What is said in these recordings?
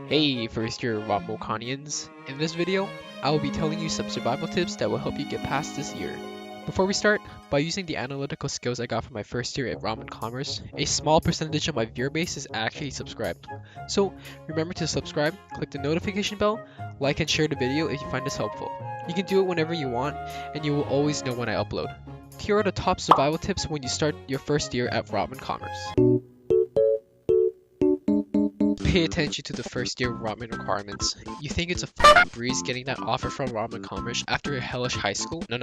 Hey first year Rotmoconians. In this video, I will be telling you some survival tips that will help you get past this year. Before we start, by using the analytical skills I got from my first year at Rotman Commerce, a small percentage of my viewer base is actually subscribed. So remember to subscribe, click the notification bell, like and share the video if you find this helpful. You can do it whenever you want, and you will always know when I upload. Here are the top survival tips when you start your first year at Rotman Commerce. Pay attention to the first year Rotman requirements. You think it's a fucking breeze getting that offer from Rotman Commerce after a hellish high school? No.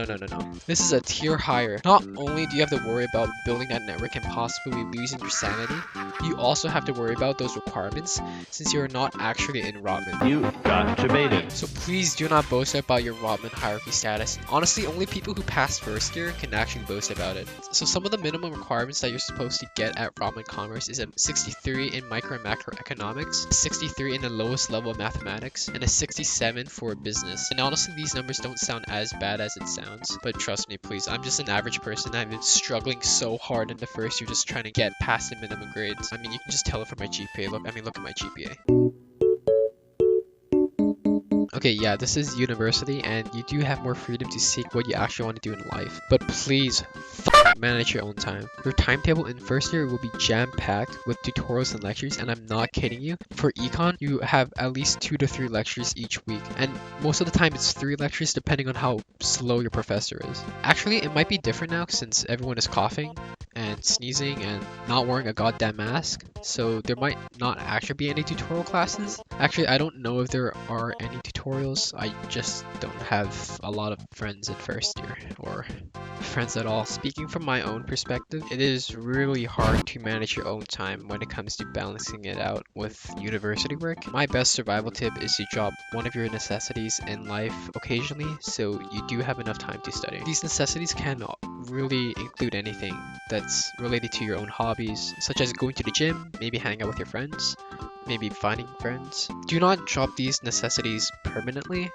This is a tier higher. Not only do you have to worry about building that network and possibly losing your sanity, you also have to worry about those requirements since you're not actually in Rotman. You got debated. So please do not boast about your Rotman hierarchy status. Honestly, only people who passed first year can actually boast about it. So some of the minimum requirements that you're supposed to get at Rotman Commerce is a 63 in micro and macroeconomics, 63 in the lowest level of mathematics, and a 67 for business. And honestly, these numbers don't sound as bad as it sounds, but trust me, please, I'm just an average person. I've been struggling so hard in the first year just trying to get past the minimum grades. I mean, you can just tell it from my GPA. Look at my GPA. Okay, yeah, this is university, and you do have more freedom to seek what you actually want to do in life. But please, manage your own time. Your timetable in first year will be jam-packed with tutorials and lectures, and I'm not kidding you. For econ, you have at least 2 to 3 lectures each week, and most of the time it's 3 lectures depending on how slow your professor is. Actually, it might be different now since everyone is coughing and sneezing and not wearing a goddamn mask, so there might not actually be any tutorial classes. Actually, I don't know if there are any tutorials. I just don't have a lot of friends in first year, or friends at all. Speaking from my own perspective, it is really hard to manage your own time when it comes to balancing it out with university work. My best survival tip is to drop one of your necessities in life occasionally so you do have enough time to study. These necessities can really include anything that's related to your own hobbies, such as going to the gym, maybe hanging out with your friends, maybe finding friends. Do not drop these necessities permanently,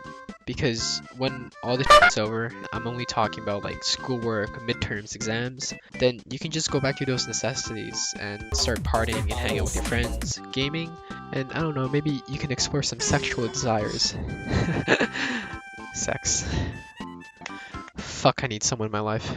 because when all this is over, I'm only talking about like schoolwork, midterms, exams, then you can just go back to those necessities and start partying and hanging out with your friends, gaming, and I don't know, maybe you can explore some sexual desires. Sex. Fuck, I need someone in my life.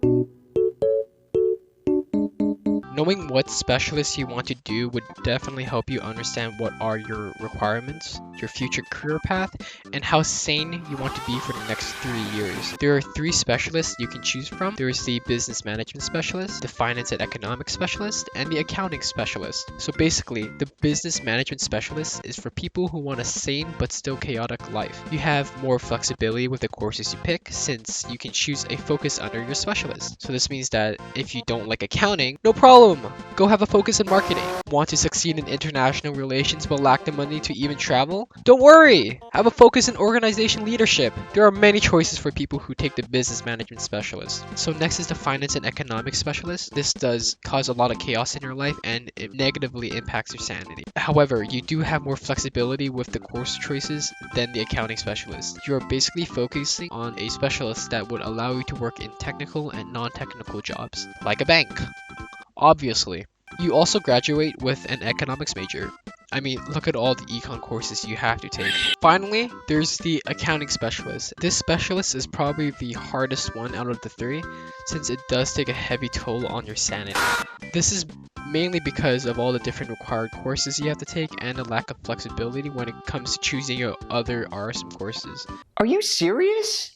Knowing what specialist you want to do would definitely help you understand what are your requirements, your future career path, and how sane you want to be for the next 3 years. There are 3 specialists you can choose from. There is the business management specialist, the finance and economics specialist, and the accounting specialist. So basically, the business management specialist is for people who want a sane but still chaotic life. You have more flexibility with the courses you pick since you can choose a focus under your specialist. So this means that if you don't like accounting, no problem. Go have a focus in marketing. Want to succeed in international relations but lack the money to even travel? Don't worry! Have a focus in organization leadership. There are many choices for people who take the business management specialist. So next is the finance and economics specialist. This does cause a lot of chaos in your life and it negatively impacts your sanity. However, you do have more flexibility with the course choices than the accounting specialist. You are basically focusing on a specialist that would allow you to work in technical and non-technical jobs, like a bank. Obviously. You also graduate with an economics major. I mean, look at all the econ courses you have to take. Finally, there's the accounting specialist. This specialist is probably the hardest one out of the 3 since it does take a heavy toll on your sanity. This is mainly because of all the different required courses you have to take and the lack of flexibility when it comes to choosing your other RSM courses. Are you serious?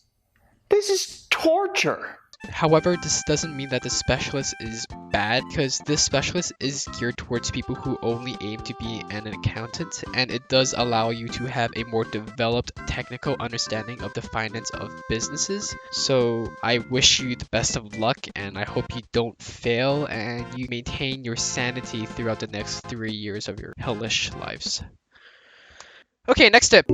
This is torture. However, this doesn't mean that the specialist is bad, because this specialist is geared towards people who only aim to be an accountant, and it does allow you to have a more developed technical understanding of the finance of businesses. So I wish you the best of luck, and I hope you don't fail and you maintain your sanity throughout the next 3 years of your hellish lives. Okay, next tip.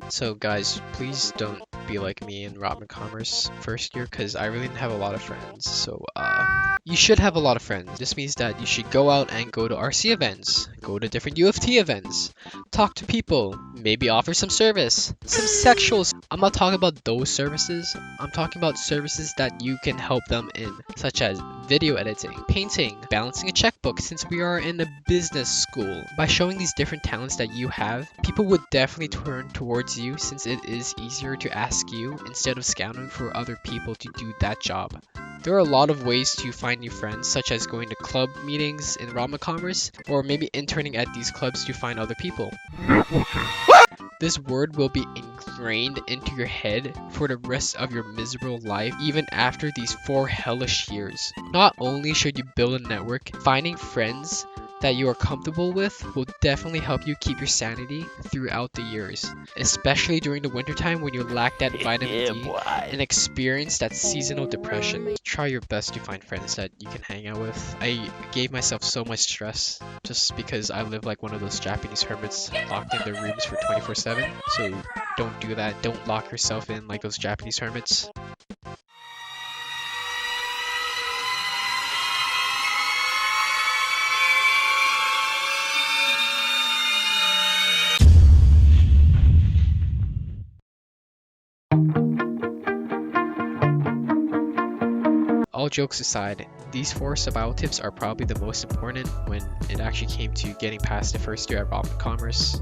So guys, please don't be like me in Rotman Commerce first year, because I really didn't have a lot of friends. So You should have a lot of friends. This means that you should go out and go to RC events, go to different U of T events, talk to people, maybe offer some service, some sexual. I'm not talking about those services. I'm talking about services that you can help them in, such as video editing, painting, balancing a checkbook since we are in a business school. By showing these different talents that you have, people would definitely turn towards you since it is easier to ask you instead of scouting for other people to do that job. There are a lot of ways to find new friends, such as going to club meetings in Rotman Commerce, or maybe interning at these clubs to find other people. This word will be ingrained into your head for the rest of your miserable life, even after these 4 hellish years. Not only should you build a network, finding friends that you are comfortable with will definitely help you keep your sanity throughout the years, especially during the wintertime when you lack that vitamin D and experience that seasonal depression. Try your best to find friends that you can hang out with. I gave myself so much stress just because I live like one of those Japanese hermits locked in their rooms for 24/7. So don't do that. Don't lock yourself in like those Japanese hermits. All jokes aside, these 4 survival tips are probably the most important when it actually came to getting past the first year at Rotman Commerce.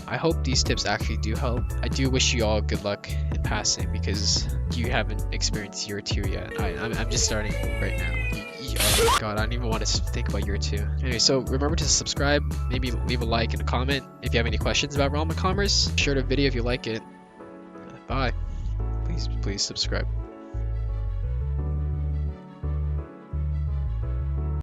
I hope these tips actually do help. I do wish you all good luck in passing because you haven't experienced year 2 yet. I'm just starting right now. Oh my god, I don't even want to think about year 2. Anyway, so remember to subscribe, maybe leave a like and a comment if you have any questions about Rotman Commerce. Share the video if you like it. Bye. Please subscribe.